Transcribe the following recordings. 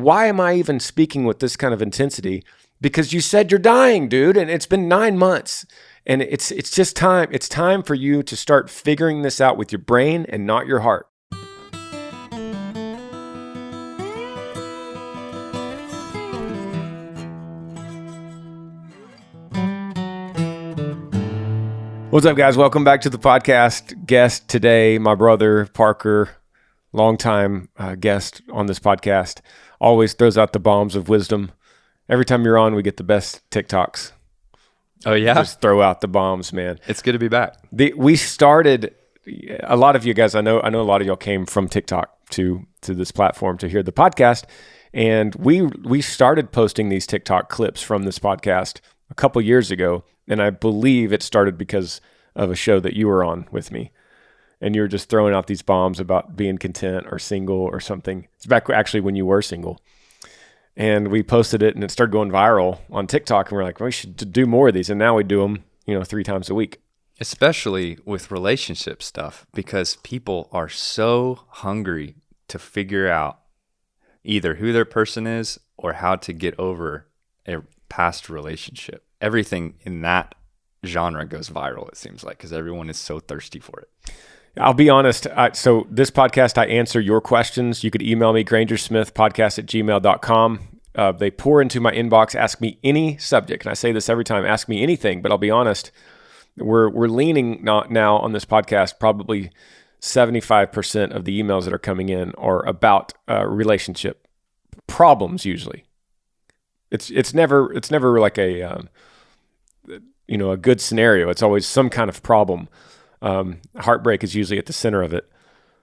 why am I even speaking with this kind of intensity? Because you said you're dying, dude, and it's been 9 months. And it's just time. It's time for you to start figuring this out with your brain and not your heart. What's up, guys? Welcome back to the podcast. Guest today, my brother, Parker, longtime guest on this podcast, always throws out the bombs of wisdom. Every time you're on, we get the best TikToks. Oh, yeah? Just throw out the bombs, man. It's good to be back. We started, a lot of you guys, I know a lot of y'all came from TikTok to this platform to hear the podcast. And we started posting these TikTok clips from this podcast a couple years ago. And I believe it started because of a show that you were on with me. And you were just throwing out these bombs about being content or single or something. It's back actually when you were single. And we posted it and it started going viral on TikTok. And we're like, well, we should do more of these. And now we do them, 3 times a week. Especially with relationship stuff, because people are so hungry to figure out either who their person is or how to get over a past relationship. Everything in that genre goes viral, it seems like, because everyone is so thirsty for it. I'll be honest. So this podcast, I answer your questions. You could email me, Granger Smith Podcast @gmail.com. They pour into my inbox, ask me any subject. And I say this every time, ask me anything, but I'll be honest. We're leaning now on this podcast, probably 75% of the emails that are coming in are about relationship problems usually. It's never like a good scenario. It's always some kind of problem. Heartbreak is usually at the center of it.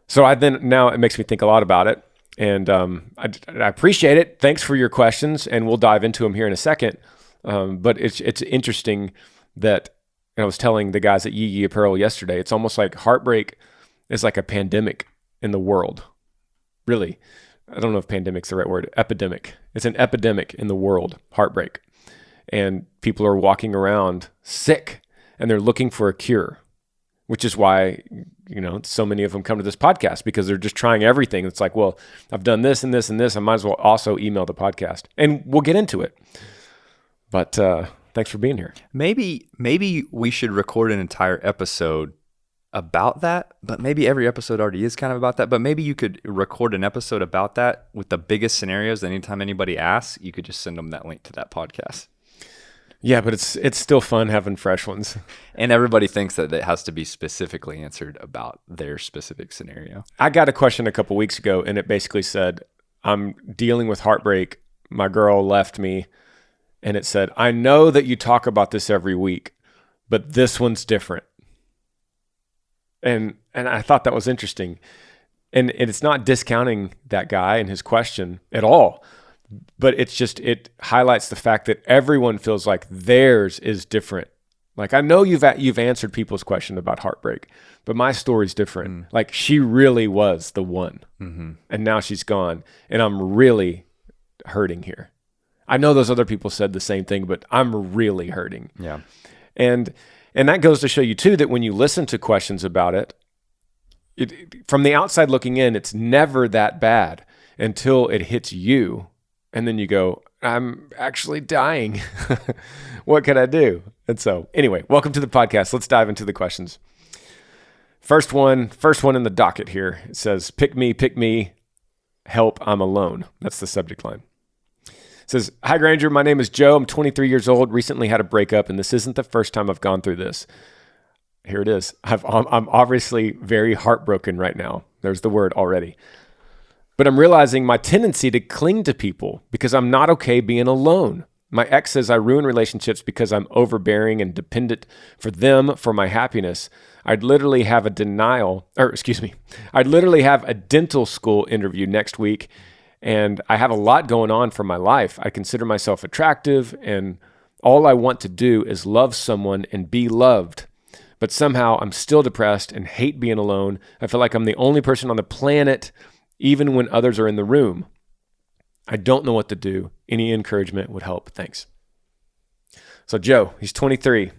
So now it makes me think a lot about it, and I appreciate it. Thanks for your questions, and we'll dive into them here in a second. But it's interesting that, and I was telling the guys at Yee Apparel yesterday, it's almost like heartbreak is like a pandemic in the world. Really. I don't know if pandemic's the right word. Epidemic. It's an epidemic in the world, heartbreak. And people are walking around sick and they're looking for a cure, which is why, so many of them come to this podcast because they're just trying everything. It's like, well, I've done this and this and this. I might as well also email the podcast, and we'll get into it. But thanks for being here. Maybe we should record an entire episode about that, but maybe every episode already is kind of about that. But maybe you could record an episode about that with the biggest scenarios. Anytime anybody asks, you could just send them that link to that podcast. Yeah, but it's still fun having fresh ones. And everybody thinks that it has to be specifically answered about their specific scenario. I got a question a couple weeks ago, and it basically said, I'm dealing with heartbreak. My girl left me. And it said, I know that you talk about this every week, but this one's different. And I thought that was interesting. And it's not discounting that guy and his question at all. But it highlights the fact that everyone feels like theirs is different. Like, I know you've answered people's question about heartbreak, but my story's different. Like, she really was the one, and now she's gone, and I'm really hurting here. I know those other people said the same thing, but I'm really hurting. Yeah, and that goes to show you too that when you listen to questions about it, from the outside looking in, it's never that bad until it hits you. And then you go, I'm actually dying. What can I do? And so anyway, welcome to the podcast. Let's dive into the questions. First one in the docket here. It says, pick me, help, I'm alone. That's the subject line. It says, hi Granger, my name is Joe. I'm 23 years old, recently had a breakup, and this isn't the first time I've gone through this. Here it is. I'm obviously very heartbroken right now. There's the word already. But I'm realizing my tendency to cling to people because I'm not okay being alone. My ex says I ruin relationships because I'm overbearing and dependent for them for my happiness. I'd literally have a dental school interview next week, and I have a lot going on for my life. I consider myself attractive, and all I want to do is love someone and be loved. But somehow I'm still depressed and hate being alone. I feel like I'm the only person on the planet even when others are in the room. I don't know what to do. Any encouragement would help. Thanks. So Joe, he's 23.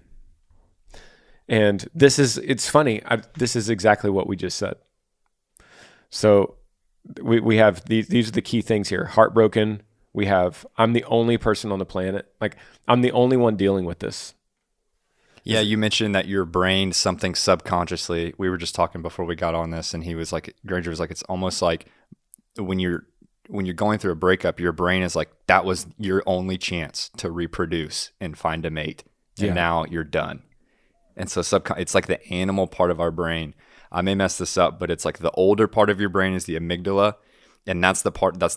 And it's funny. This is exactly what we just said. So we have these are the key things here. Heartbroken. We have, I'm the only person on the planet. Like, I'm the only one dealing with this. Yeah, you mentioned that your brain, something subconsciously, we were just talking before we got on this, and Granger was like, it's almost like when you're going through a breakup, your brain is like, that was your only chance to reproduce and find a mate. And now you're done. And so it's like the animal part of our brain. I may mess this up, but it's like the older part of your brain is the amygdala. And that's the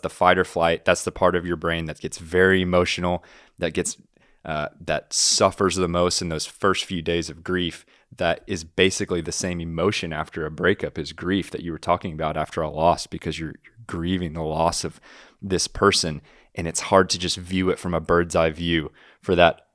fight or flight. That's the part of your brain that gets very emotional, that suffers the most in those first few days of grief. That is basically the same emotion after a breakup is grief that you were talking about after a loss, because you're grieving the loss of this person. And it's hard to just view it from a bird's eye view for that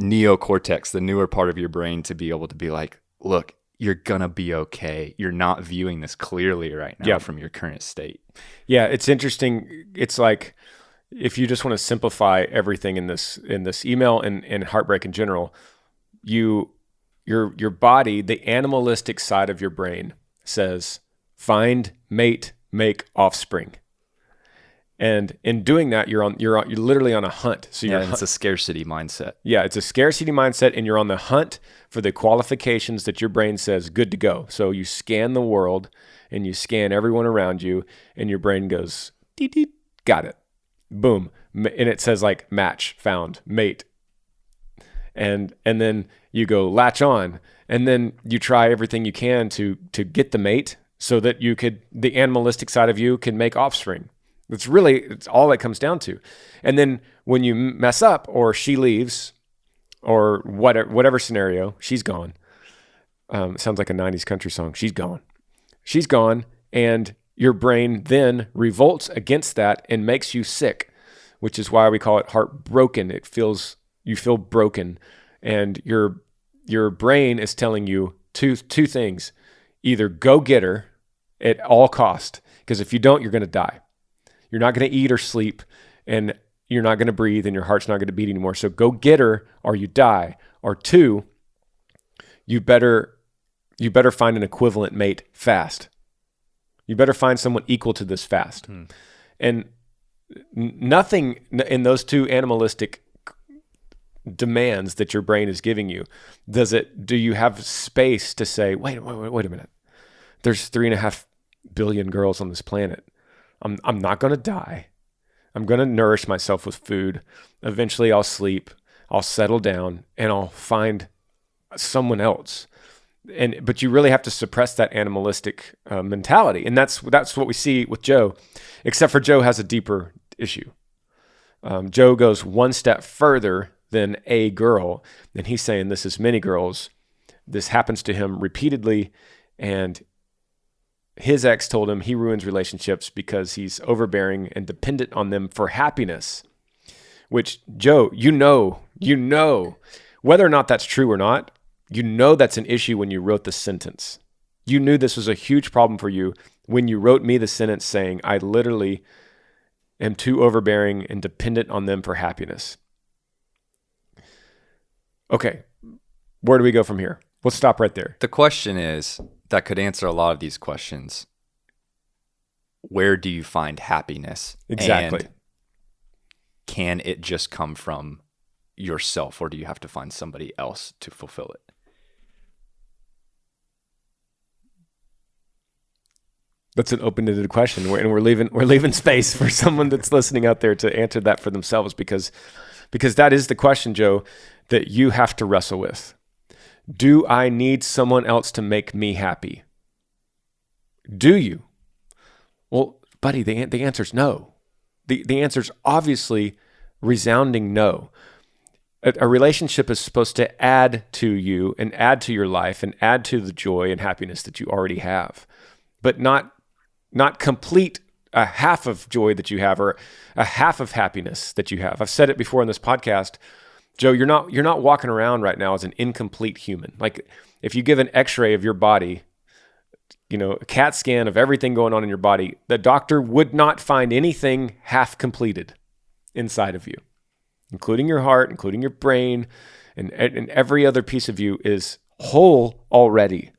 neocortex, the newer part of your brain, to be able to be like, look, you're going to be okay. You're not viewing this clearly right now from your current state. Yeah, it's interesting. It's like, if you just want to simplify everything in this email and heartbreak in general, your body, the animalistic side of your brain, says, find, mate, make offspring. And in doing that, you're literally on a hunt. So it's a scarcity mindset. Yeah, it's a scarcity mindset, and you're on the hunt for the qualifications that your brain says good to go. So you scan the world and you scan everyone around you, and your brain goes, deet, deet, got it. Boom. And it says like match, found, mate. And then you go latch on, and then you try everything you can to get the mate so that the animalistic side of you can make offspring. It's all it comes down to. And then when you mess up, or she leaves, or whatever scenario, she's gone. Sounds like a 90s country song. She's gone. She's gone. And your brain then revolts against that and makes you sick, which is why we call it heartbroken. You feel broken. And your brain is telling you two things. Either go get her at all cost, because if you don't, you're going to die. You're not going to eat or sleep, and you're not going to breathe, and your heart's not going to beat anymore. So go get her, or you die. Or two, you better find an equivalent mate fast. You better find someone equal to this fast. And nothing in those two animalistic demands that your brain is giving you, do you have space to say, wait a minute. There's 3.5 billion girls on this planet. I'm not going to die. I'm going to nourish myself with food. Eventually I'll sleep, I'll settle down, and I'll find someone else. But you really have to suppress that animalistic mentality. And that's what we see with Joe, except for Joe has a deeper issue. Joe goes one step further than a girl, and he's saying this is many girls. This happens to him repeatedly, and his ex told him he ruins relationships because he's overbearing and dependent on them for happiness. Which, Joe, you know, whether or not that's true or not, you know that's an issue when you wrote the sentence. You knew this was a huge problem for you when you wrote me the sentence saying, I literally am too overbearing and dependent on them for happiness. Okay, where do we go from here? We'll stop right there. The question is, that could answer a lot of these questions. Where do you find happiness? Exactly. And can it just come from yourself, or do you have to find somebody else to fulfill it? That's an open-ended question, and we're leaving space for someone that's listening out there to answer that for themselves, because that is the question, Joe, that you have to wrestle with. Do I need someone else to make me happy? Do you? Well, buddy, the answer's no. The answer's obviously resounding no. A relationship is supposed to add to you and add to your life and add to the joy and happiness that you already have, but not complete a half of joy that you have or a half of happiness that you have. I've said it before in this podcast, Joe, you're not walking around right now as an incomplete human. Like if you give an x-ray of your body, a CAT scan of everything going on in your body, the doctor would not find anything half completed inside of you, including your heart, including your brain, and every other piece of you is whole already.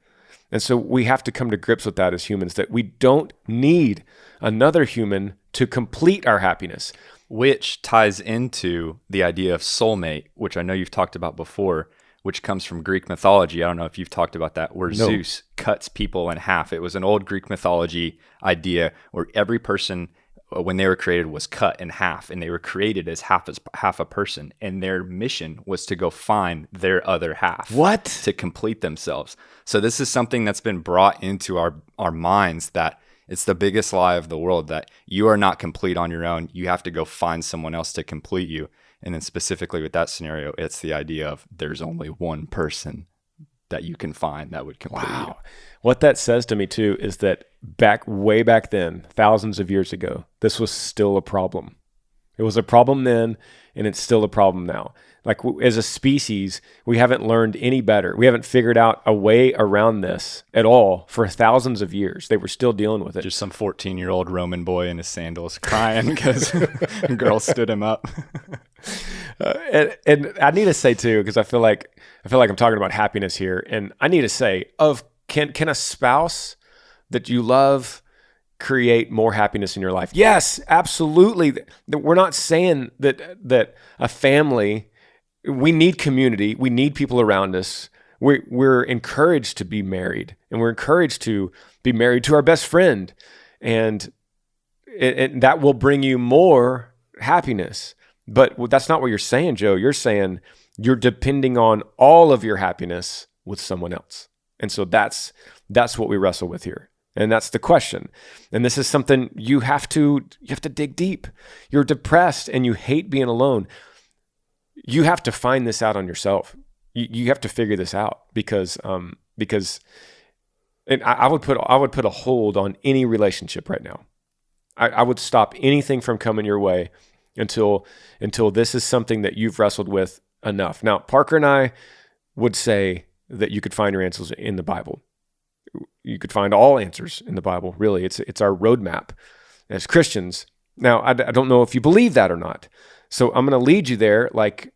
And so we have to come to grips with that as humans, that we don't need another human to complete our happiness. Which ties into the idea of soulmate, which I know you've talked about before, which comes from Greek mythology. I don't know if you've talked about that, where Zeus cuts people in half. It was an old Greek mythology idea where every person, when they were created, was cut in half, and they were created as half a person, and their mission was to go find their other half. What? To complete themselves. So this is something that's been brought into our minds, that it's the biggest lie of the world, that you are not complete on your own. You have to go find someone else to complete you. And then specifically with that scenario, it's the idea of there's only one person that you can find that would complete you. What that says to me too is that way back then, thousands of years ago, this was still a problem. It was a problem then, and it's still a problem now. Like as a species, we haven't learned any better. We haven't figured out a way around this at all for thousands of years. They were still dealing with it. Just some 14-year-old Roman boy in his sandals crying because a girl stood him up. And I need to say too, because I feel like I'm talking about happiness here, and I need to say, can a spouse that you love create more happiness in your life? Yes, absolutely. We're not saying that a family. We need community. We need people around us. We're encouraged to be married, and we're encouraged to be married to our best friend, and that will bring you more happiness. But that's not what you're saying, Joe. You're saying you're depending on all of your happiness with someone else, and so that's what we wrestle with here, and that's the question. And this is something you have to dig deep. You're depressed and you hate being alone. You have to find this out on yourself. You have to figure this out because and I would put a hold on any relationship right now. I would stop anything from coming your way until this is something that you've wrestled with enough. Now, Parker and I would say that you could find your answers in the Bible. You could find all answers in the Bible. Really, it's our roadmap as Christians. Now, I don't know if you believe that or not. So I'm going to lead you there like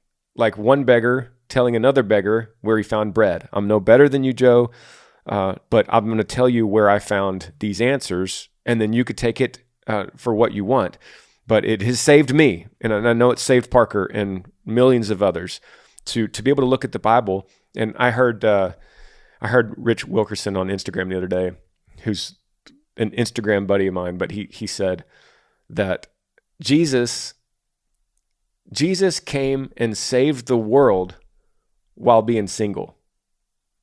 one beggar telling another beggar where he found bread. I'm no better than you, Joe, but I'm going to tell you where I found these answers, and then you could take it for what you want. But it has saved me, and I know it's saved Parker and millions of others to be able to look at the Bible. And I heard Rich Wilkerson on Instagram the other day, who's an Instagram buddy of mine, but he said that Jesus came and saved the world while being single.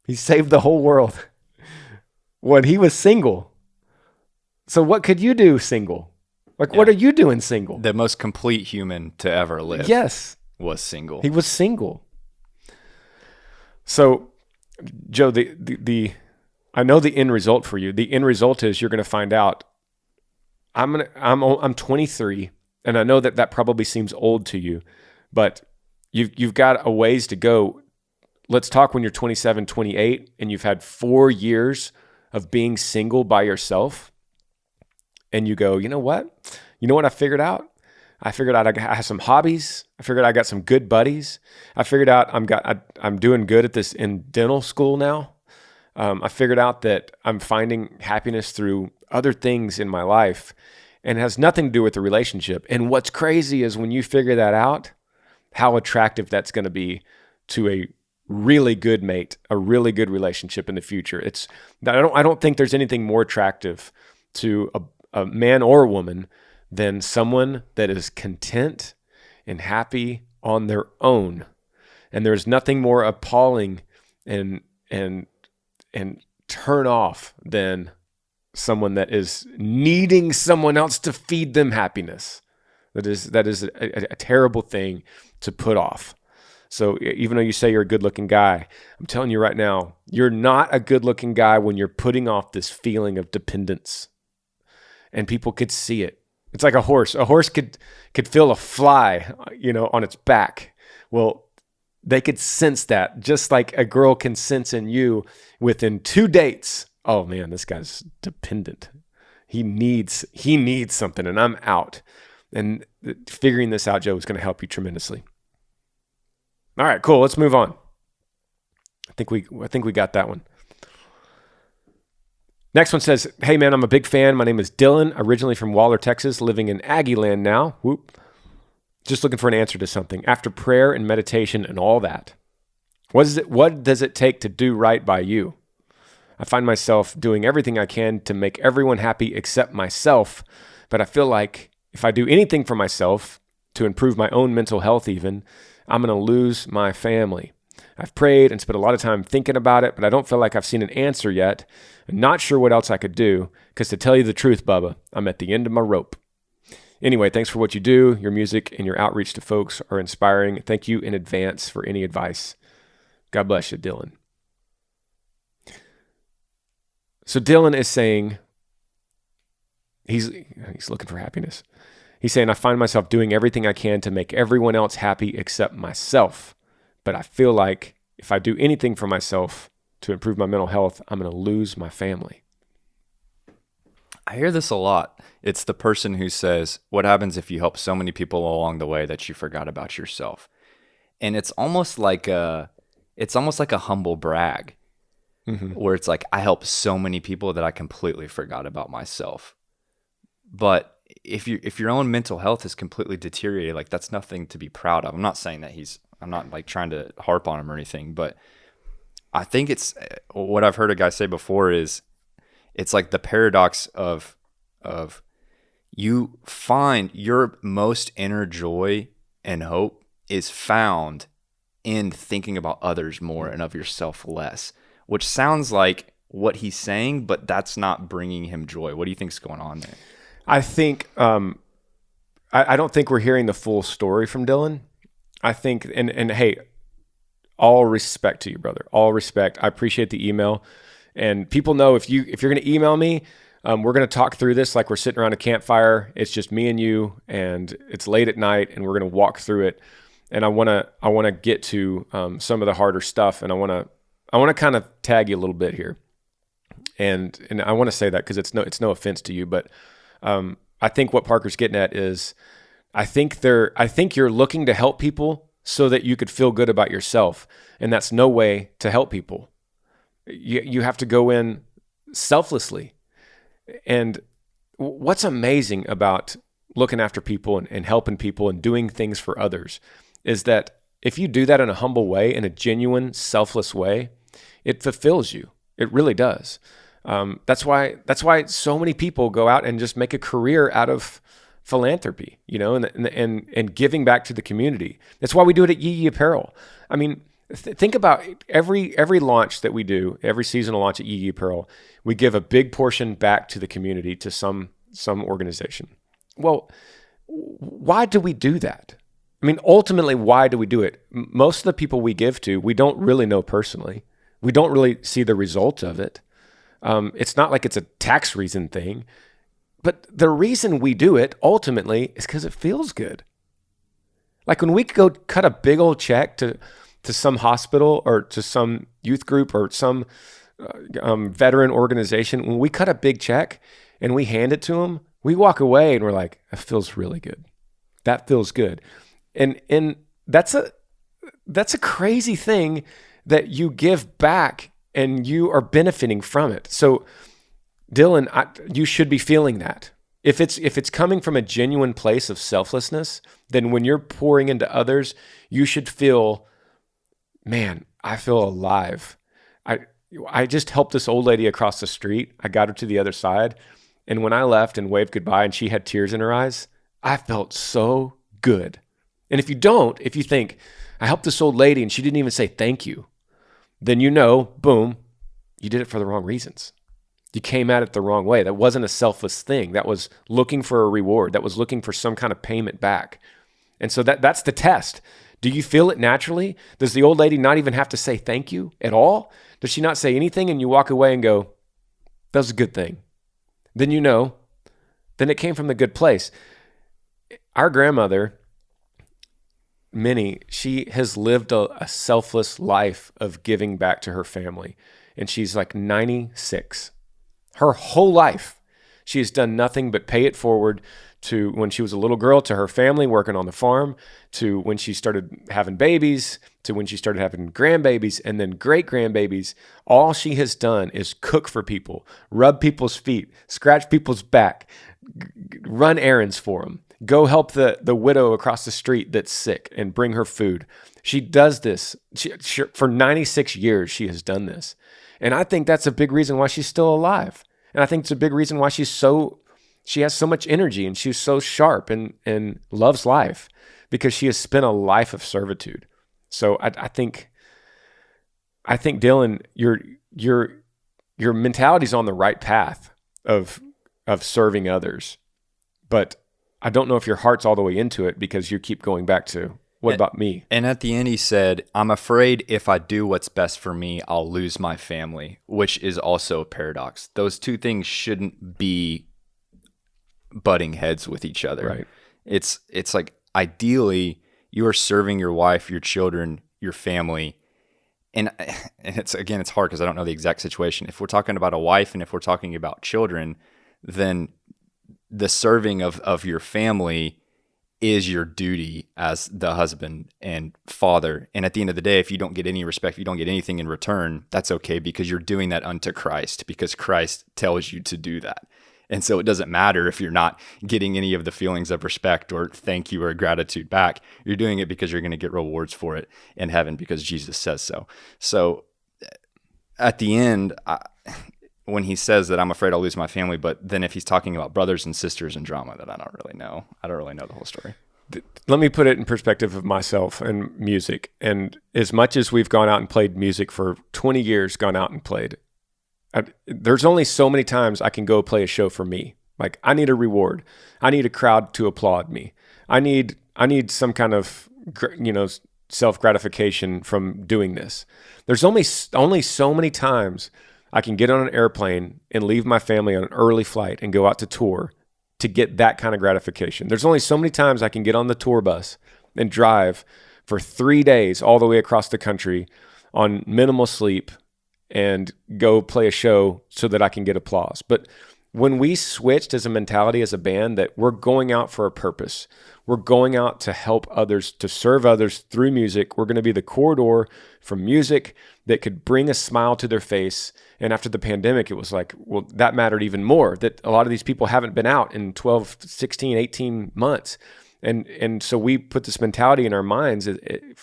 He saved the whole world when he was single. So what could you do single? What are you doing single? The most complete human to ever live. Yes. Was single. He was single. So, Joe, I know the end result for you. The end result is you're going to find out. I'm 23. And I know that probably seems old to you, but you've got a ways to go. Let's talk when you're 27, 28, and you've had 4 years of being single by yourself. And you go, you know what I figured out? I figured out I have some hobbies. I figured I got some good buddies. I figured out I'm doing good at this in dental school now. I figured out that I'm finding happiness through other things in my life. And it has nothing to do with the relationship. And what's crazy is when you figure that out, how attractive that's going to be to a really good mate, a really good relationship in the future. I don't think there's anything more attractive to a man or a woman than someone that is content and happy on their own. And there's nothing more appalling and turn off than someone that is needing someone else to feed them happiness. That is a terrible thing to put off. So even though you say you're a good-looking guy, I'm telling you right now, you're not a good-looking guy when you're putting off this feeling of dependence. And people could see it. It's like a horse. A horse could feel a fly, on its back. Well, they could sense that, just like a girl can sense in you within 2 dates. Oh man, this guy's dependent. He needs something, and I'm out. And figuring this out, Joe, is going to help you tremendously. All right, cool. Let's move on. I think we got that one. Next one says, hey man, I'm a big fan. My name is Dylan, originally from Waller, Texas, living in Aggie land now. Whoop. Just looking for an answer to something. After prayer and meditation and all that, what does it take to do right by you? I find myself doing everything I can to make everyone happy except myself, but I feel like if I do anything for myself to improve my own mental health even, I'm going to lose my family. I've prayed and spent a lot of time thinking about it, but I don't feel like I've seen an answer yet. I'm not sure what else I could do, because to tell you the truth, Bubba, I'm at the end of my rope. Anyway, thanks for what you do. Your music and your outreach to folks are inspiring. Thank you in advance for any advice. God bless you, Dylan. So Dylan is saying, he's looking for happiness. He's saying, I find myself doing everything I can to make everyone else happy except myself. But I feel like if I do anything for myself to improve my mental health, I'm going to lose my family. I hear this a lot. It's the person who says, what happens if you help so many people along the way that you forgot about yourself? And it's almost like a humble brag. Mm-hmm. Where it's like, I help so many people that I completely forgot about myself. But if your own mental health is completely deteriorated, like that's nothing to be proud of. I'm not saying that I'm not like trying to harp on him or anything, but I think it's what I've heard a guy say before is it's like the paradox of you find your most inner joy and hope is found in thinking about others more and of yourself less. Which sounds like what he's saying, but that's not bringing him joy. What do you think's going on there? I think I don't think we're hearing the full story from Dylan. I think, and hey, all respect to you, brother. All respect. I appreciate the email, and people know if you're going to email me, we're going to talk through this like we're sitting around a campfire. It's just me and you, and it's late at night, and we're going to walk through it. And I want to get to some of the harder stuff, and I want to kind of tag you a little bit here, and I want to say that because it's no offense to you, but I think what Parker's getting at is I think you're looking to help people so that you could feel good about yourself, and that's no way to help people. You have to go in selflessly, and what's amazing about looking after people and helping people and doing things for others is that if you do that in a humble way, in a genuine, selfless way, it fulfills you. It really does. That's why so many people go out and just make a career out of philanthropy, and giving back to the community. That's why we do it at Yee Apparel. I mean, think about every launch that we do, every seasonal launch at Yee Apparel, we give a big portion back to the community, to some organization. Well, why do we do that? I mean, ultimately, why do we do it? Most of the people we give to, we don't really know personally. We don't really see the result of it. It's not like it's a tax reason thing. But the reason we do it ultimately is because it feels good. Like when we go cut a big old check to some hospital or to some youth group or some veteran organization, when we cut a big check and we hand it to them, we walk away and we're like, that feels really good. That feels good. And that's a crazy thing that you give back and you are benefiting from it. So Dylan, you should be feeling that. If it's coming from a genuine place of selflessness, then when you're pouring into others, you should feel, man, I feel alive. I just helped this old lady across the street. I got her to the other side. And when I left and waved goodbye and she had tears in her eyes, I felt so good. And if you think, I helped this old lady and she didn't even say thank you, then boom, you did it for the wrong reasons. You came at it the wrong way. That wasn't a selfless thing. That was looking for a reward. That was looking for some kind of payment back. And so that's the test. Do you feel it naturally? Does the old lady not even have to say thank you at all? Does she not say anything and you walk away and go, that was a good thing? Then then it came from the good place. Our grandmother, Minnie, she has lived a selfless life of giving back to her family. And she's like 96. Her whole life, she has done nothing but pay it forward to when she was a little girl, to her family working on the farm, to when she started having babies, to when she started having grandbabies, and then great grandbabies. All she has done is cook for people, rub people's feet, scratch people's back, run errands for them, go help the widow across the street that's sick and bring her food. She does this. For 96 years, she has done this. And I think that's a big reason why she's still alive. And I think it's a big reason why she has so much energy and she's so sharp and loves life, because she has spent a life of servitude. So I think Dylan, your mentality's on the right path of serving others, but I don't know if your heart's all the way into it, because you keep going back to, what about me? And at the end, he said, I'm afraid if I do what's best for me, I'll lose my family, which is also a paradox. Those two things shouldn't be butting heads with each other. Right. It's like, ideally, you are serving your wife, your children, your family. And it's hard because I don't know the exact situation. If we're talking about a wife and if we're talking about children, then the serving of your family is your duty as the husband and father. And at the end of the day, if you don't get any respect, if you don't get anything in return, that's okay, because you're doing that unto Christ, because Christ tells you to do that. And so it doesn't matter if you're not getting any of the feelings of respect or thank you or gratitude back. You're doing it because you're going to get rewards for it in heaven, because Jesus says so. So at the end, when he says that I'm afraid I'll lose my family, but then if he's talking about brothers and sisters and drama, that I don't really know. I don't really know the whole story. Let me put it in perspective of myself and music. And as much as we've gone out and played music for 20 years, there's only so many times I can go play a show for me. Like, I need a reward. I need a crowd to applaud me. I need some kind of, self-gratification from doing this. There's only so many times I can get on an airplane and leave my family on an early flight and go out to tour to get that kind of gratification. There's only so many times I can get on the tour bus and drive for 3 days all the way across the country on minimal sleep and go play a show so that I can get applause. But when we switched as a mentality, as a band, that we're going out for a purpose, we're going out to help others, to serve others through music. We're going to be the corridor from music that could bring a smile to their face. And after the pandemic, it was like, well, that mattered even more, that a lot of these people haven't been out in 12, 16, 18 months. And so we put this mentality in our minds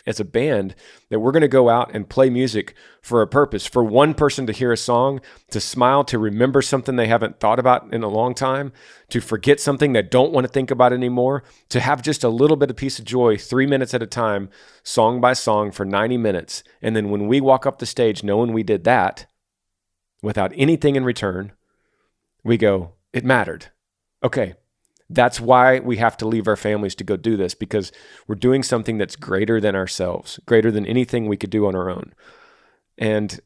as a band that we're going to go out and play music for a purpose, for one person to hear a song, to smile, to remember something they haven't thought about in a long time, to forget something they don't want to think about anymore, to have just a little bit of peace of joy 3 minutes at a time, song by song for 90 minutes. And then when we walk up the stage knowing we did that without anything in return, we go, it mattered. Okay. That's why we have to leave our families to go do this, because we're doing something that's greater than ourselves, greater than anything we could do on our own. And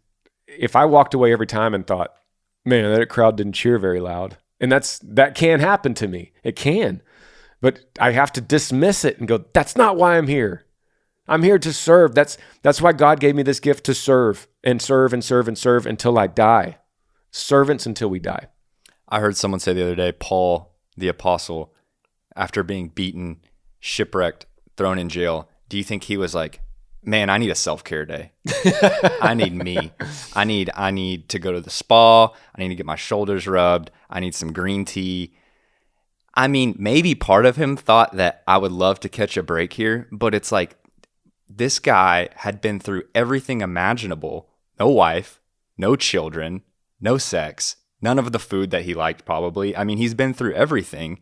if I walked away every time and thought, man, that crowd didn't cheer very loud, and that can happen to me. It can. But I have to dismiss it and go, that's not why I'm here. I'm here to serve. That's why God gave me this gift, to serve and serve and serve and serve until I die. Servants until we die. I heard someone say the other day, Paul, the apostle, after being beaten, shipwrecked, thrown in jail, do you think he was like, man, I need a self-care day. I need me. I need to go to the spa. I need to get my shoulders rubbed. I need some green tea. I mean, maybe part of him thought that I would love to catch a break here, but it's like, this guy had been through everything imaginable. No wife, no children, no sex, none of the food that he liked, probably. I mean, he's been through everything,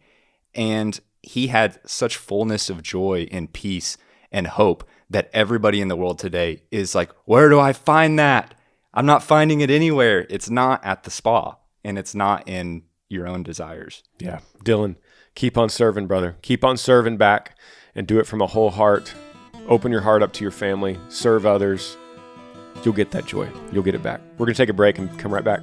and he had such fullness of joy and peace and hope that everybody in the world today is like, where do I find that? I'm not finding it anywhere. It's not at the spa, and it's not in your own desires. Yeah. Dylan, keep on serving, brother. Keep on serving back, and do it from a whole heart. Open your heart up to your family. Serve others. You'll get that joy. You'll get it back. We're going to take a break and come right back.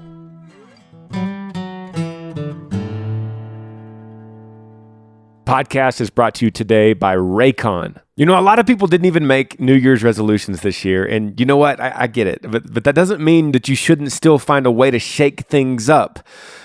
podcast is brought to you today by Raycon. You know, a lot of people didn't even make New Year's resolutions this year. And you know what? I get it. But that doesn't mean that you shouldn't still find a way to shake things up.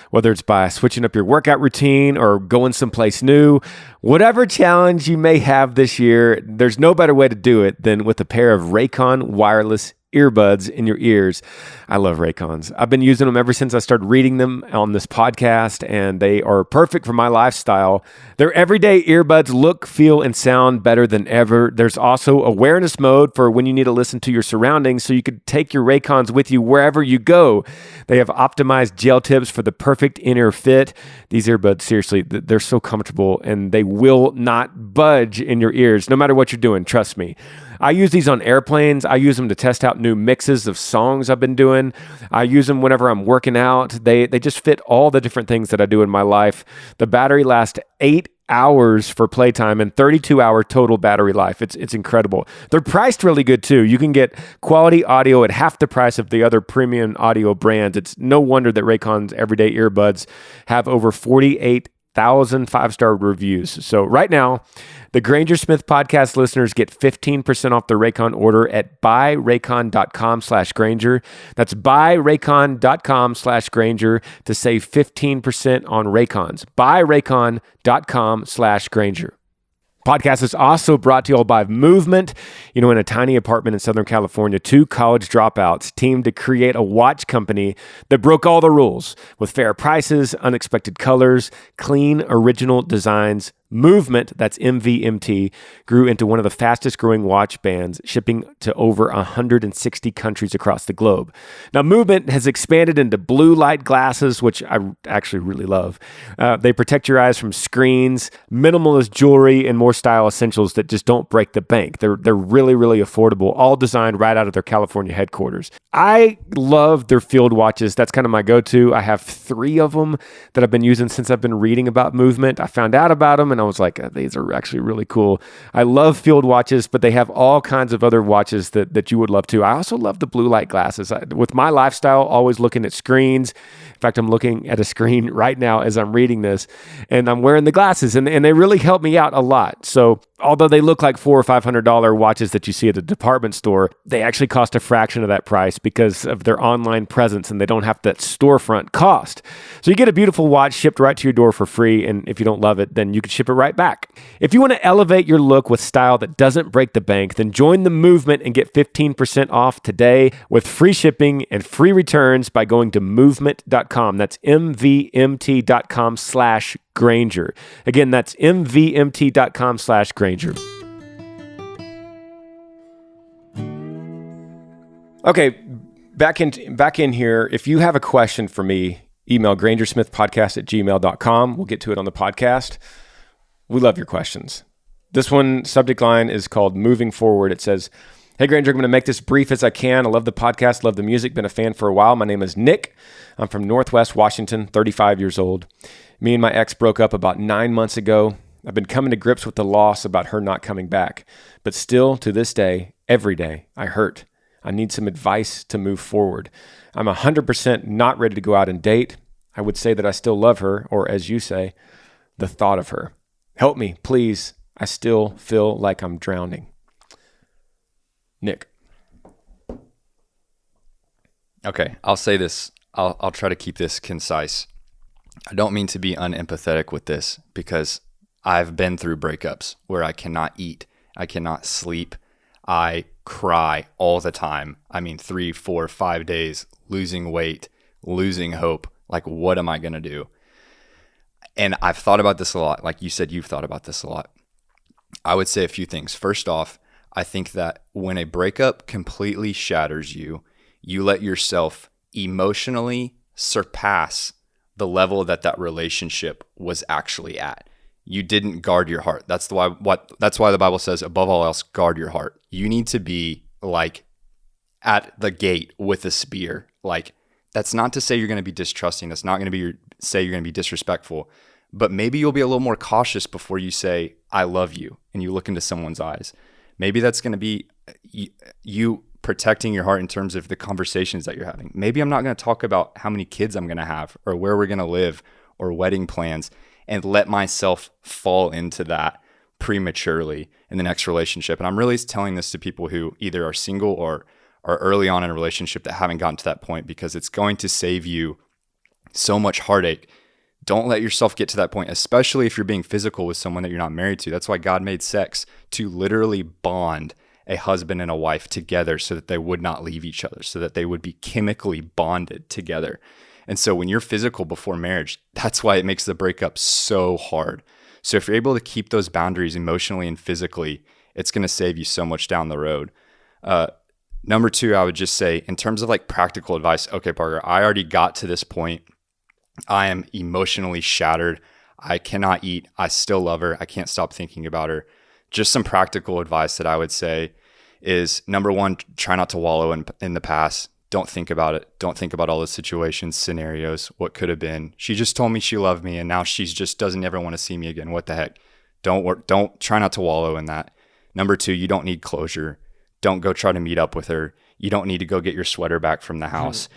Whether it's by switching up your workout routine or going someplace new, whatever challenge you may have this year, there's no better way to do it than with a pair of Raycon wireless earbuds in your ears. I love Raycons. I've been using them ever since I started reading them on this podcast, and they are perfect for my lifestyle. Their everyday earbuds look, feel, and sound better than ever. There's also awareness mode for when you need to listen to your surroundings, so you could take your Raycons with you wherever you go. They have optimized gel tips for the perfect inner fit. These earbuds, seriously, they're so comfortable, and they will not budge in your ears, no matter what you're doing. Trust me. I use these on airplanes. I use them to test out new mixes of songs I've been doing. I use them whenever I'm working out. They just fit all the different things that I do in my life. The battery lasts 8 hours for playtime and 32-hour total battery life. It's incredible. They're priced really good too. You can get quality audio at half the price of the other premium audio brands. It's no wonder that Raycon's everyday earbuds have over 48,000 five-star reviews. So right now, the Granger Smith Podcast listeners get 15% off their Raycon order at buyraycon.com/Granger. That's buyraycon.com/Granger to save 15% on Raycons. buyraycon.com/Granger. Podcast is also brought to you all by Movement. You know, in a tiny apartment in Southern California, 2 college dropouts teamed to create a watch company that broke all the rules with fair prices, unexpected colors, clean, original designs. Movement, that's MVMT, grew into one of the fastest growing watch bands, shipping to over 160 countries across the globe. Now, Movement has expanded into blue light glasses, which I actually really love. They protect your eyes from screens, minimalist jewelry, and more style essentials that just don't break the bank. They're really, really affordable, all designed right out of their California headquarters. I love their field watches. That's kind of my go-to. I have 3 of them that I've been using since I've been reading about Movement. I found out about them and I was like, these are actually really cool. I love field watches, but they have all kinds of other watches that you would love too. I also love the blue light glasses. With my lifestyle, always looking at screens. In fact, I'm looking at a screen right now as I'm reading this, and I'm wearing the glasses, and they really help me out a lot. So although they look like $400 or $500 watches that you see at a department store, they actually cost a fraction of that price because of their online presence, and they don't have that storefront cost. So you get a beautiful watch shipped right to your door for free, and if you don't love it, then you can ship it right back. If you want to elevate your look with style that doesn't break the bank, then join the movement and get 15% off today with free shipping and free returns by going to movement.com. That's mvmt.com/Granger. Again, that's mvmt.com/Granger. Okay, back in here. If you have a question for me, email grangersmithpodcast@gmail.com. We'll get to it on the podcast. We love your questions. This one, subject line is called Moving Forward. It says, "Hey Granger, I'm going to make this brief as I can. I love the podcast, love the music, been a fan for a while. My name is Nick. I'm from Northwest Washington, 35 years old. Me and my ex broke up about 9 months ago. I've been coming to grips with the loss about her not coming back. But still, to this day, every day, I hurt. I need some advice to move forward. I'm 100% not ready to go out and date. I would say that I still love her, or as you say, the thought of her. Help me, please. I still feel like I'm drowning." Nick. Okay, I'll say this. I'll try to keep this concise. I don't mean to be unempathetic with this because I've been through breakups where I cannot eat, I cannot sleep, I cry all the time. I mean, 3, 4, 5 days, losing weight, losing hope. Like, what am I going to do? And I've thought about this a lot. Like you said, you've thought about this a lot. I would say a few things. First off, I think that when a breakup completely shatters you, you let yourself emotionally surpass the level that relationship was actually at. You didn't guard your heart. That's why the Bible says, above all else, guard your heart. You need to be like at the gate with a spear. Like, that's not to say you're going to be distrusting. That's not going to say you're going to be disrespectful. But maybe you'll be a little more cautious before you say, I love you, and you look into someone's eyes. Maybe that's going to be you protecting your heart in terms of the conversations that you're having. Maybe I'm not going to talk about how many kids I'm going to have or where we're going to live or wedding plans. and let myself fall into that prematurely in the next relationship. And I'm really telling this to people who either are single or are early on in a relationship that haven't gotten to that point, because it's going to save you so much heartache. Don't let yourself get to that point, especially if you're being physical with someone that you're not married to. That's why God made sex to literally bond a husband and a wife together so that they would not leave each other, so that they would be chemically bonded together. And so when you're physical before marriage, that's why it makes the breakup so hard. So if you're able to keep those boundaries emotionally and physically, it's going to save you so much down the road. Number two, I would just say, in terms of like practical advice, okay, Parker, I already got to this point. I am emotionally shattered. I cannot eat. I still love her. I can't stop thinking about her. Just some practical advice that I would say is, number one, try not to wallow in the past. Don't think about it. Don't think about all the situations, scenarios, what could have been. She just told me she loved me and now she's just doesn't ever want to see me again. What the heck? Don't try not to wallow in that. Number two, you don't need closure. Don't go try to meet up with her. You don't need to go get your sweater back from the house.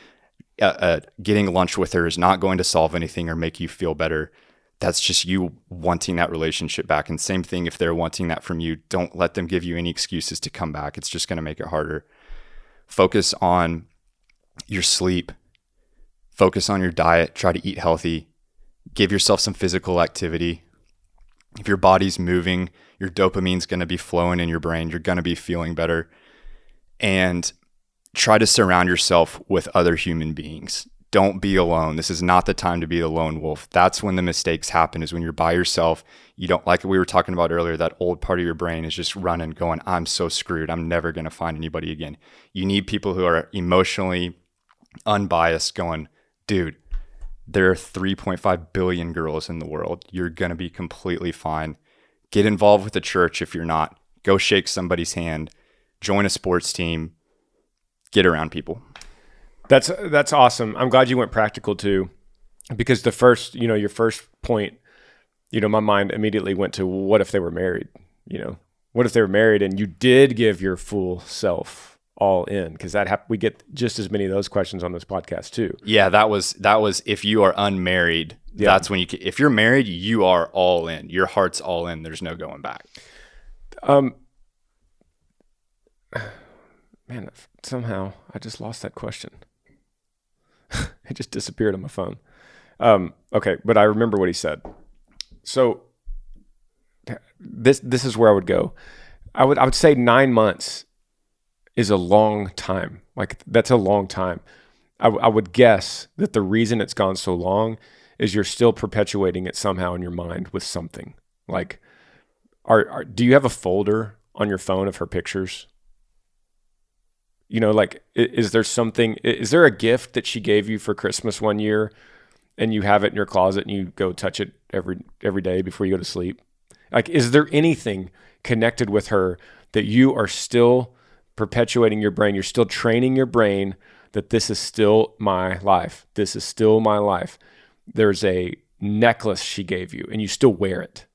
Getting lunch with her is not going to solve anything or make you feel better. That's just you wanting that relationship back. And same thing if they're wanting that from you. Don't let them give you any excuses to come back. It's just going to make it harder. Focus on your sleep. Focus on your diet. Try to eat healthy. Give yourself some physical activity. If your body's moving, your dopamine's going to be flowing in your brain. You're going to be feeling better. And try to surround yourself with other human beings. Don't be alone. This is not the time to be the lone wolf. That's when the mistakes happen, is when you're by yourself. You don't, like we were talking about earlier, that old part of your brain is just running, going, I'm so screwed. I'm never going to find anybody again. You need people who are emotionally unbiased, going, dude, there are 3.5 billion girls in the world. You're going to be completely fine. Get involved with the church if you're not. Go shake somebody's hand. Join a sports team. Get around people. That's awesome. I'm glad you went practical too, because the first, your first point, my mind immediately went to, what if they were married? What if they were married and you did give your full self all in? Because we get just as many of those questions on this podcast too. Yeah, that was if you are unmarried. Yeah. That's when if you're married, you are all in. Your heart's all in. There's no going back. Man, somehow I just lost that question. It just disappeared on my phone. Okay, but I remember what he said. So this is where I would go. I would say 9 months is a long time. Like, that's a long time. I would guess that the reason it's gone so long is you're still perpetuating it somehow in your mind with something. Like, do you have a folder on your phone of her pictures? Is there a gift that she gave you for Christmas one year and you have it in your closet and you go touch it every day before you go to sleep? Like, is there anything connected with her that you are still perpetuating your brain? You're still training your brain that this is still my life. This is still my life. There's a necklace she gave you and you still wear it.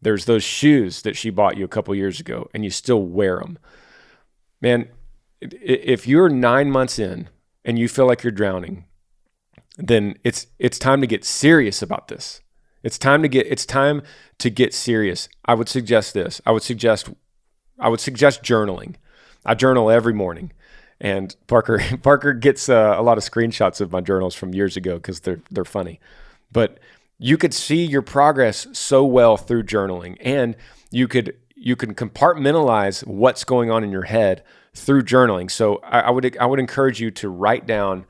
There's those shoes that she bought you a couple years ago and you still wear them. Man, if you're 9 months in and you feel like you're drowning, then it's time to get serious about this. It's time to get serious. I would suggest this. I would suggest journaling. I journal every morning, and Parker gets a lot of screenshots of my journals from years ago because they're funny. But you could see your progress so well through journaling, and you can compartmentalize what's going on in your head through journaling. So I would encourage you to write down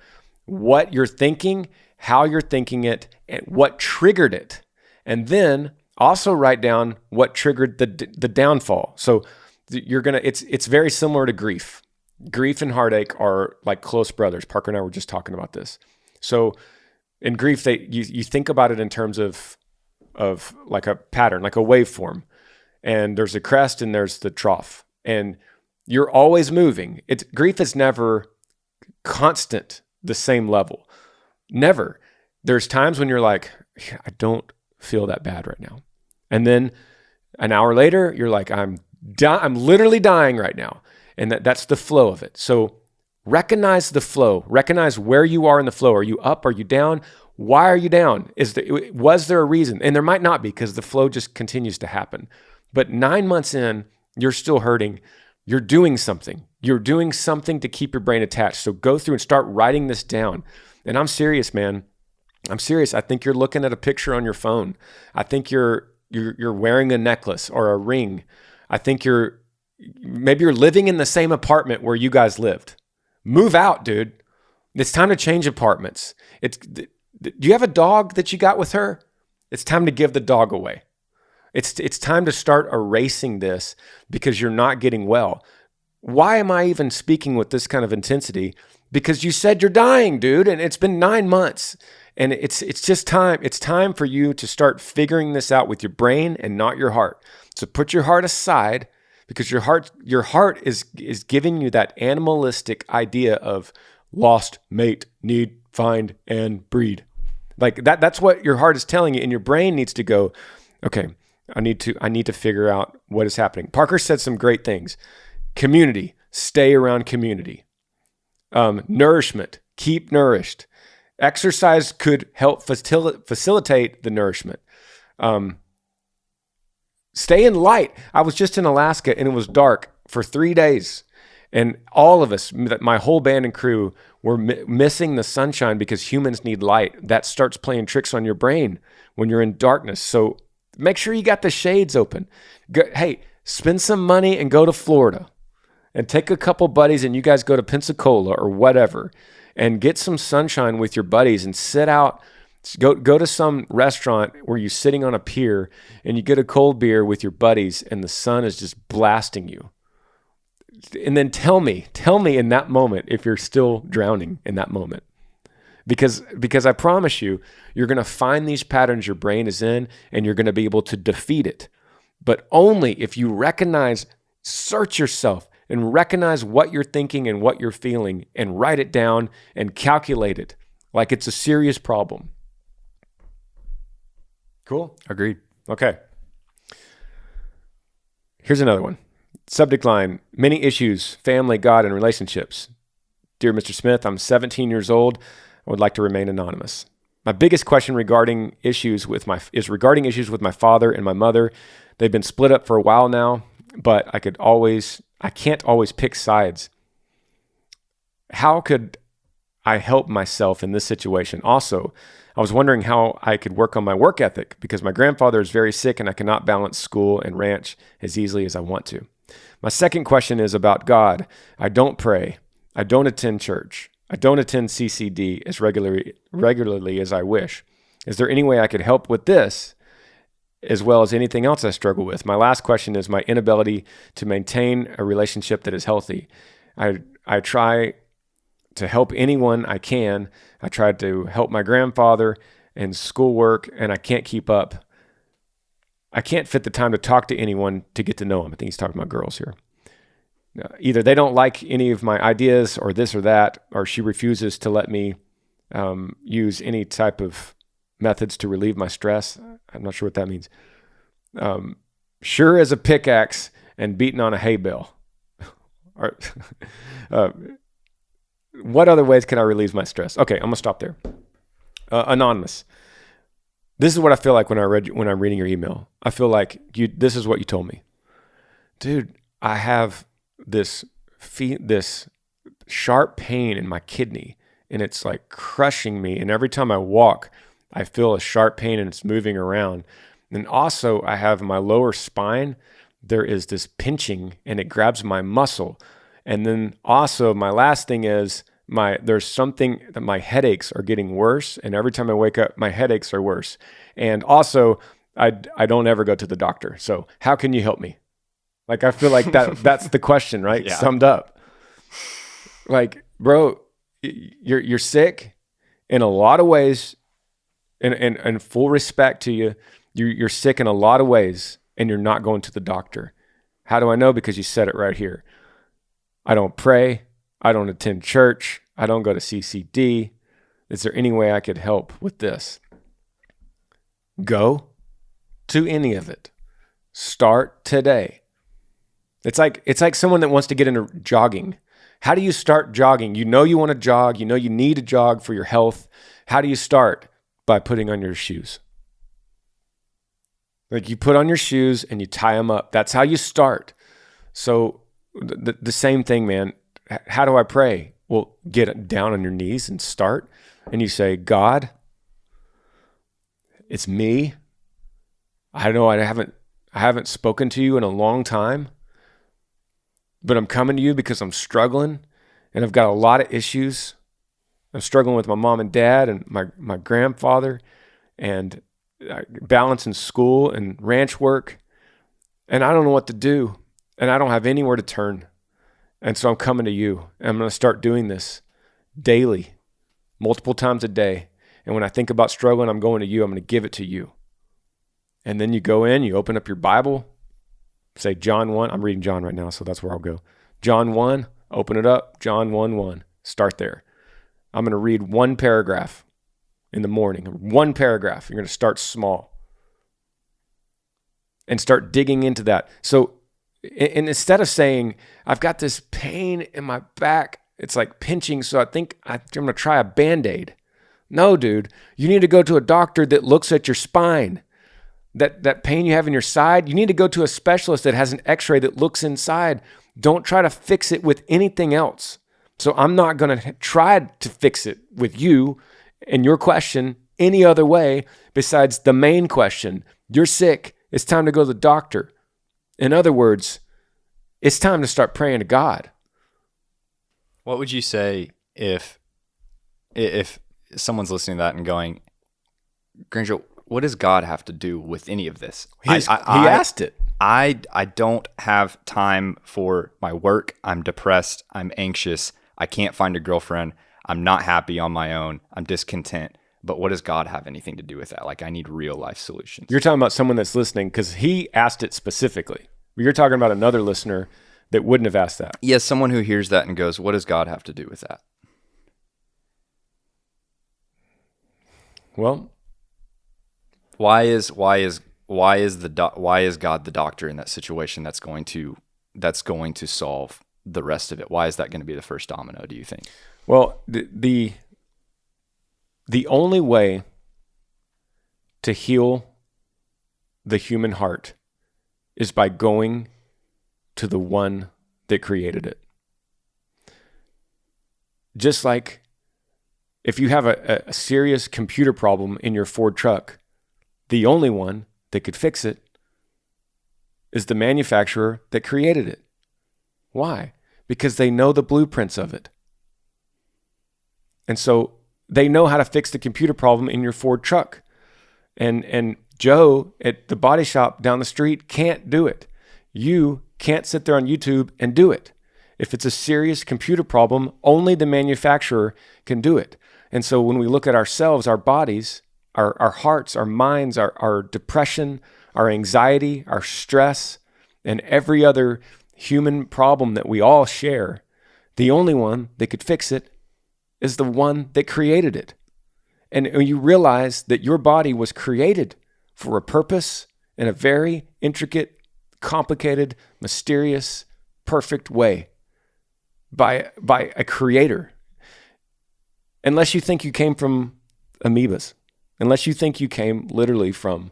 what you're thinking, how you're thinking it, and what triggered it. And then also write down what triggered the downfall. So it's very similar to grief. Grief and heartache are like close brothers. Parker and I were just talking about this. So in grief, you think about it in terms of like a pattern, like a waveform. And there's a crest and there's the trough. And you're always moving. Grief is never constant, the same level. Never. There's times when you're like, I don't feel that bad right now. And then an hour later, you're like, I'm literally dying right now. And that's the flow of it. So recognize the flow. Recognize where you are in the flow. Are you up? Are you down? Why are you down? Was there a reason? And there might not be, because the flow just continues to happen. But 9 months in, you're still hurting. You're doing something. You're doing something to keep your brain attached. So go through and start writing this down. And I'm serious, man. I'm serious. I think you're looking at a picture on your phone. I think you're wearing a necklace or a ring. I think maybe you're living in the same apartment where you guys lived. Move out, dude. It's time to change apartments. Do you have a dog that you got with her? It's time to give the dog away. It's time to start erasing this because you're not getting well. Why am I even speaking with this kind of intensity? Because you said you're dying, dude, and it's been 9 months. And it's just time. It's time for you to start figuring this out with your brain and not your heart. So put your heart aside, because your heart is giving you that animalistic idea of lost mate, need, find, and breed. Like that's what your heart is telling you, and your brain needs to go, okay, I need to figure out what is happening. Parker said some great things. Community, stay around community. Nourishment, keep nourished. Exercise could help facilitate the nourishment. Stay in light. I was just in Alaska and it was dark for 3 days. And all of us, my whole band and crew, were missing the sunshine because humans need light. That starts playing tricks on your brain when you're in darkness. So make sure you got the shades open. Hey, spend some money and go to Florida. And take a couple buddies and you guys go to Pensacola or whatever and get some sunshine with your buddies and sit out. Go to some restaurant where you're sitting on a pier and you get a cold beer with your buddies and the sun is just blasting you. And then tell me in that moment if you're still drowning in that moment. Because I promise you, you're going to find these patterns your brain is in and you're going to be able to defeat it. But only if you search yourself and recognize what you're thinking and what you're feeling and write it down and calculate it like it's a serious problem. Cool? Agreed. Okay. Here's another one. Subject line, many issues, family, God, and relationships. Dear Mr. Smith, I'm 17 years old. I would like to remain anonymous. My biggest question regarding issues with my father and my mother. They've been split up for a while now, but I can't always pick sides. How could I help myself in this situation? Also, I was wondering how I could work on my work ethic because my grandfather is very sick and I cannot balance school and ranch as easily as I want to. My second question is about God. I don't pray. I don't attend church. I don't attend CCD as regularly as I wish. Is there any way I could help with this as well as anything else I struggle with? My last question is my inability to maintain a relationship that is healthy. I try to help anyone I can. I tried to help my grandfather in schoolwork, and I can't keep up. I can't fit the time to talk to anyone to get to know him. I think he's talking about girls here. Either they don't like any of my ideas or this or that, or she refuses to let me use any type of methods to relieve my stress. I'm not sure what that means. Sure as a pickaxe and beating on a hay bale. What other ways can I relieve my stress? Okay, I'm gonna stop there. Anonymous. This is what I feel like when I'm reading your email. I feel like this is what you told me, dude. I have this sharp pain in my kidney, and it's like crushing me. And every time I walk, I feel a sharp pain, and it's moving around. And also, I have my lower spine. There is this pinching, and it grabs my muscle. And then also, my last thing is there's something that my headaches are getting worse, and every time I wake up, my headaches are worse. And also, I don't ever go to the doctor. So how can you help me? Like, I feel like that's the question, right? Yeah. Summed up. Like, bro, you're sick in a lot of ways, and full respect to you. You're sick in a lot of ways, and you're not going to the doctor. How do I know? Because you said it right here. I don't pray. I don't attend church. I don't go to CCD. Is there any way I could help with this? Go to any of it. Start today. It's like someone that wants to get into jogging. How do you start jogging? You know you want to jog. You know you need to jog for your health. How do you start? by putting on your shoes. Like you put on your shoes and you tie them up. That's how you start. So the same thing, man. How do I pray? Well, get down on your knees and start. And you say, God, it's me. I know I haven't spoken to you in a long time, but I'm coming to you because I'm struggling and I've got a lot of issues. I'm struggling with my mom and dad and my grandfather and balancing school and ranch work. And I don't know what to do. And I don't have anywhere to turn. And so I'm coming to you. And I'm going to start doing this daily, multiple times a day. And when I think about struggling, I'm going to you. I'm going to give it to you. And then you go in, you open up your Bible, say John 1. I'm reading John right now, so that's where I'll go. John 1, open it up. John 1:1. Start there. I'm going to read one paragraph in the morning. One paragraph. You're going to start small and start digging into that. So, and instead of saying, I've got this pain in my back, it's like pinching, so I think I'm going to try a Band-Aid. No, dude, you need to go to a doctor that looks at your spine. That pain you have in your side, you need to go to a specialist that has an x-ray that looks inside. Don't try to fix it with anything else. So I'm not going to try to fix it with you and your question any other way besides the main question. You're sick. It's time to go to the doctor. In other words, it's time to start praying to God. What would you say if someone's listening to that and going, Granger, what does God have to do with any of this? He asked it. I don't have time for my work. I'm depressed. I'm anxious. I can't find a girlfriend. I'm not happy on my own. I'm discontent. But what does God have anything to do with that? Like, I need real life solutions. You're talking about someone that's listening because he asked it specifically. You're talking about another listener that wouldn't have asked that. Yes, someone who hears that and goes, what does God have to do with that? Well, why is God the doctor in that situation that's going to solve the rest of it? Why is that going to be the first domino, do you think? Well, the only way to heal the human heart is by going to the one that created it. Just like if you have a serious computer problem in your Ford truck, the only one that could fix it is the manufacturer that created it. Why? Because they know the blueprints of it. And so they know how to fix the computer problem in your Ford truck. And Joe at the body shop down the street can't do it. You can't sit there on YouTube and do it. If it's a serious computer problem, only the manufacturer can do it. And so when we look at ourselves, our bodies, our hearts, our minds, our depression, our anxiety, our stress, and every other human problem that we all share, the only one that could fix it is the one that created it. And you realize that your body was created for a purpose in a very intricate, complicated, mysterious, perfect way by a creator. Unless you think you came from amoebas, unless you think you came literally from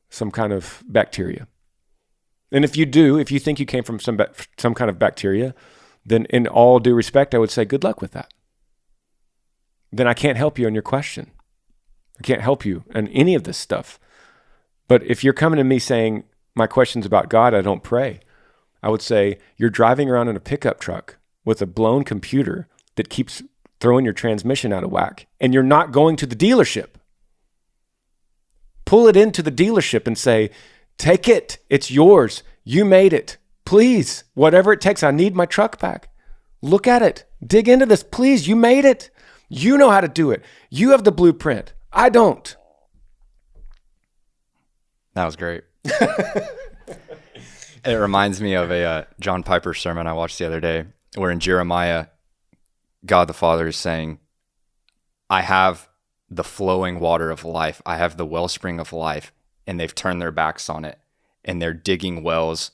some kind of bacteria. And if you think you came from some kind of bacteria, then in all due respect, I would say good luck with that. Then I can't help you on your question. I can't help you on any of this stuff. But if you're coming to me saying, my question's about God, I don't pray, I would say, you're driving around in a pickup truck with a blown computer that keeps throwing your transmission out of whack, and you're not going to the dealership. Pull it into the dealership and say, take it. It's yours. You made it. Please, whatever it takes, I need my truck back. Look at it. Dig into this. Please, you made it. You know how to do it. You have the blueprint. I don't. That was great. It reminds me of a John Piper sermon I watched the other day, where in Jeremiah, God the Father is saying, I have the flowing water of life. I have the wellspring of life, and they've turned their backs on it, and they're digging wells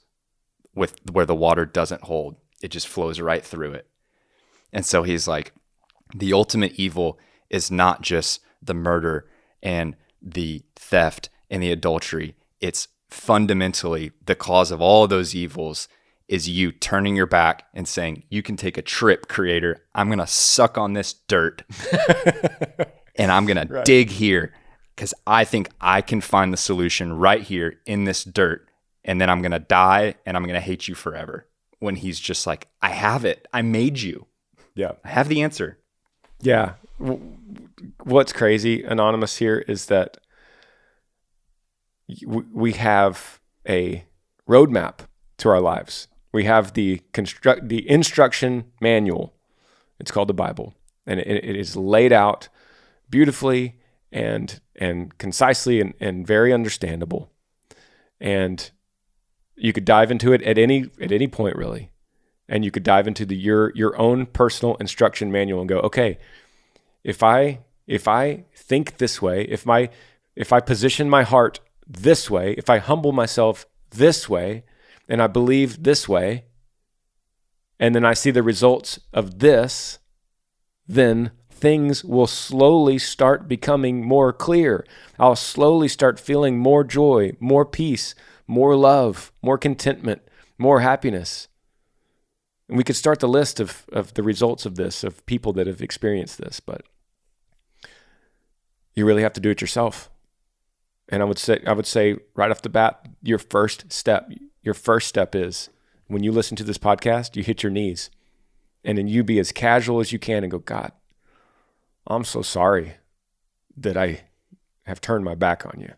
where the water doesn't hold. It just flows right through it. And so he's like, the ultimate evil is not just the murder and the theft and the adultery, it's fundamentally the cause of all of those evils is you turning your back and saying, you can take a trip, Creator. I'm going to suck on this dirt and I'm going to dig here because I think I can find the solution right here in this dirt. And then I'm going to die and I'm going to hate you forever. When he's just like, I have it. I made you. Yeah. I have the answer. Yeah. What's crazy, Anonymous, here is that we have a roadmap to our lives. We have the instruction manual. It's called the Bible, and it is laid out beautifully and concisely and very understandable. And you could dive into it at any point, really, and you could dive into your own personal instruction manual and go, okay, if I think this way, if I position my heart this way, if I humble myself this way, and I believe this way, and then I see the results of this, then things will slowly start becoming more clear. I'll slowly start feeling more joy, more peace, more love, more contentment, more happiness. And we could start the list of the results of this, of people that have experienced this, but you really have to do it yourself. And I would say right off the bat, your first step is when you listen to this podcast, you hit your knees and then you be as casual as you can and go, God, I'm so sorry that I have turned my back on you.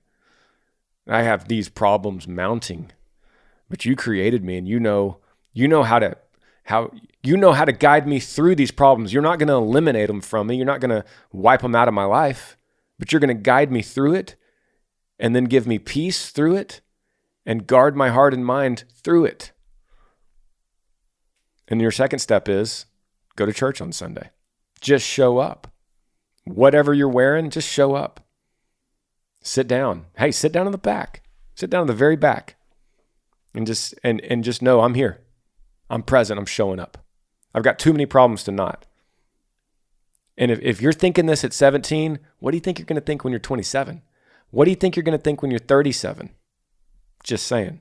I have these problems mounting, but you created me and you know how to guide me through these problems. You're not going to eliminate them from me. You're not going to wipe them out of my life, but you're going to guide me through it and then give me peace through it and guard my heart and mind through it. And your second step is go to church on Sunday. Just show up. Whatever you're wearing, just show up. Sit down. Hey, sit down in the back. Sit down in the very back. And just know I'm here. I'm present. I'm showing up. I've got too many problems to not. And if you're thinking this at 17, what do you think you're going to think when you're 27? What do you think you're going to think when you're 37? Just saying.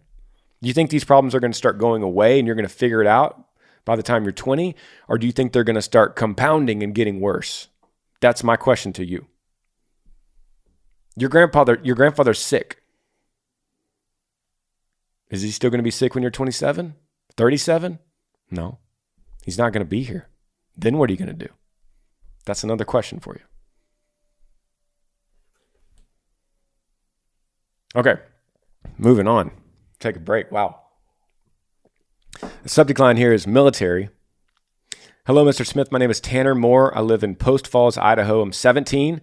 Do you think these problems are going to start going away and you're going to figure it out by the time you're 20? Or do you think they're going to start compounding and getting worse? That's my question to you. Your grandfather's sick. Is he still going to be sick when you're 27? 37? No. He's not going to be here. Then what are you going to do? That's another question for you. Okay, moving on. Take a break. Wow. The subject line here is military. Hello, Mr. Smith. My name is Tanner Moore. I live in Post Falls, Idaho. I'm 17,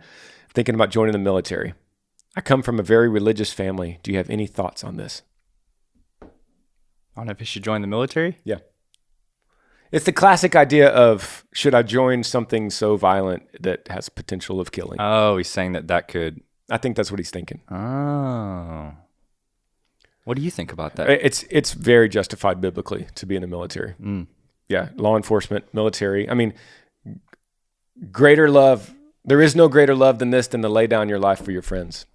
thinking about joining the military. I come from a very religious family. Do you have any thoughts on this? I don't know if you should join the military. Yeah. It's the classic idea of, should I join something so violent that has potential of killing? Oh, he's saying that could... I think that's what he's thinking. Oh. What do you think about that? It's very justified biblically to be in the military. Yeah, law enforcement, military. I mean, greater love. There is no greater love than this, than to lay down your life for your friends.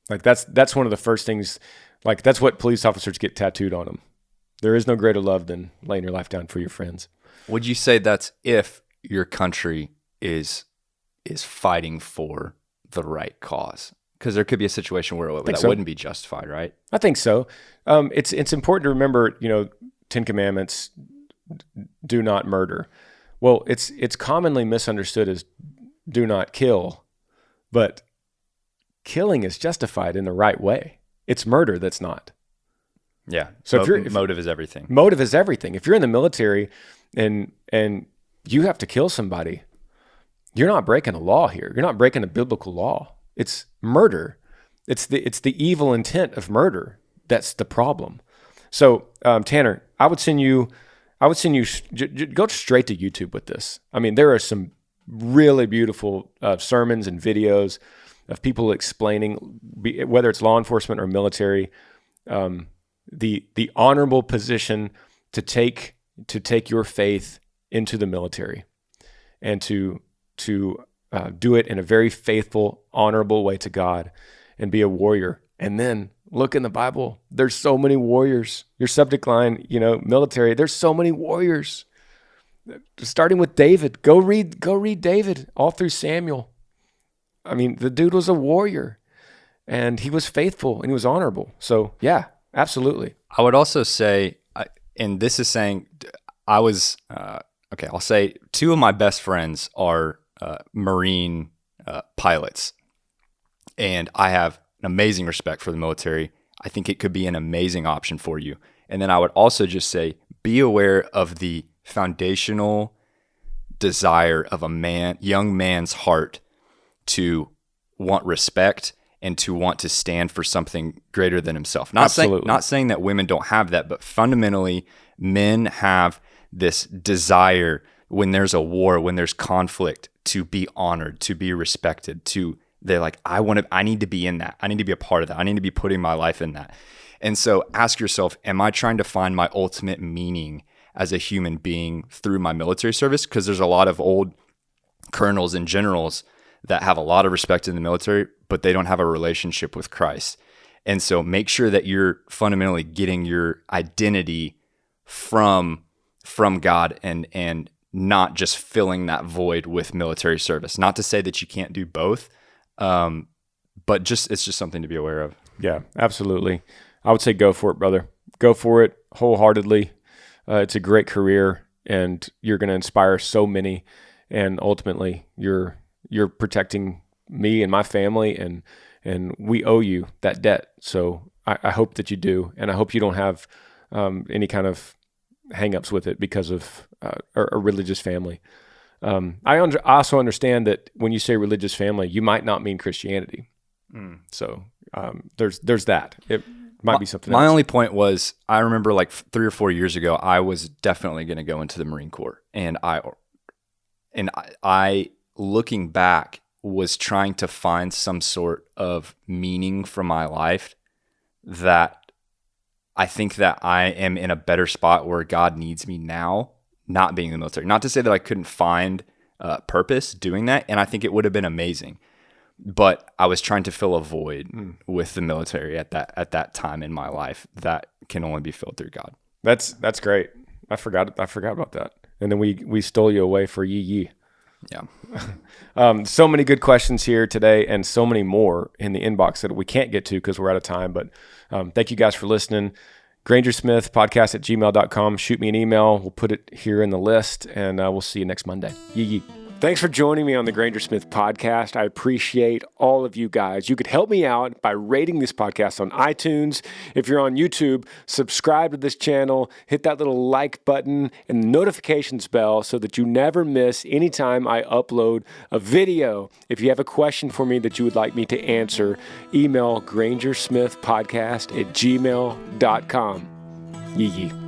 Like that's one of the first things. Like that's what police officers get tattooed on them. There is no greater love than laying your life down for your friends. Would you say that's if your country is fighting for the right cause? Because there could be a situation where that wouldn't be justified, right? I think so. It's important to remember, 10 Commandments, do not murder. Well, it's commonly misunderstood as do not kill, but killing is justified in the right way. It's murder that's not. Yeah. So motive is everything. Motive is everything. If you're in the military and you have to kill somebody, you're not breaking a law here. You're not breaking a biblical law. It's murder. It's the evil intent of murder that's the problem. So, Tanner, I would send you go straight to YouTube with this. I mean, there are some really beautiful sermons and videos of people explaining, whether it's law enforcement or military, the honorable position to take your faith into the military, and to do it in a very faithful, honorable way to God, and be a warrior. And then look in the Bible. There's so many warriors. Your subject line, military. There's so many warriors. Starting with David. Go read David all through Samuel. I mean, the dude was a warrior, and he was faithful and he was honorable. So yeah, absolutely. I would also say, and this is saying, I'll say two of my best friends are Marine pilots, and I have an amazing respect for the military. I think it could be an amazing option for you. And then I would also just say, be aware of the foundational desire of young man's heart to want respect and to want to stand for something greater than himself. Not saying that women don't have that, but fundamentally men have this desire when there's a war, when there's conflict, to be honored, to be respected, they're like, I need to be in that. I need to be a part of that. I need to be putting my life in that. And so ask yourself, am I trying to find my ultimate meaning as a human being through my military service? Because there's a lot of old colonels and generals that have a lot of respect in the military, but they don't have a relationship with Christ. And so make sure that you're fundamentally getting your identity from God and not just filling that void with military service. Not to say that you can't do both, but it's just something to be aware of. Yeah, absolutely. I would say go for it, brother. Go for it wholeheartedly. It's a great career, and you're going to inspire so many. And ultimately, you're protecting me and my family, and we owe you that debt. So I hope that you do, and I hope you don't have any kind of hangups with it because of a religious family. I also understand that when you say religious family, you might not mean Christianity. So there's that. It might be something else. My only point was, I remember like 3 or 4 years ago, I was definitely going to go into the Marine Corps, and I looking back was trying to find some sort of meaning for my life that I think that I am in a better spot where God needs me now, not being in the military. Not to say that I couldn't find purpose doing that, and I think it would have been amazing. But I was trying to fill a void with the military at that time in my life that can only be filled through God. That's great. I forgot about that. And then we stole you away for yee. Yeah. So many good questions here today, and so many more in the inbox that we can't get to because we're out of time. But thank you guys for listening. Granger Smith Podcast at gmail.com. Shoot me an email. We'll put it here in the list, and we'll see you next Monday. Yee. Thanks for joining me on the Granger Smith Podcast. I appreciate all of you guys. You could help me out by rating this podcast on iTunes. If you're on YouTube, subscribe to this channel, hit that little like button and the notifications bell so that you never miss any time I upload a video. If you have a question for me that you would like me to answer, email grangersmithpodcast@gmail.com. Yee.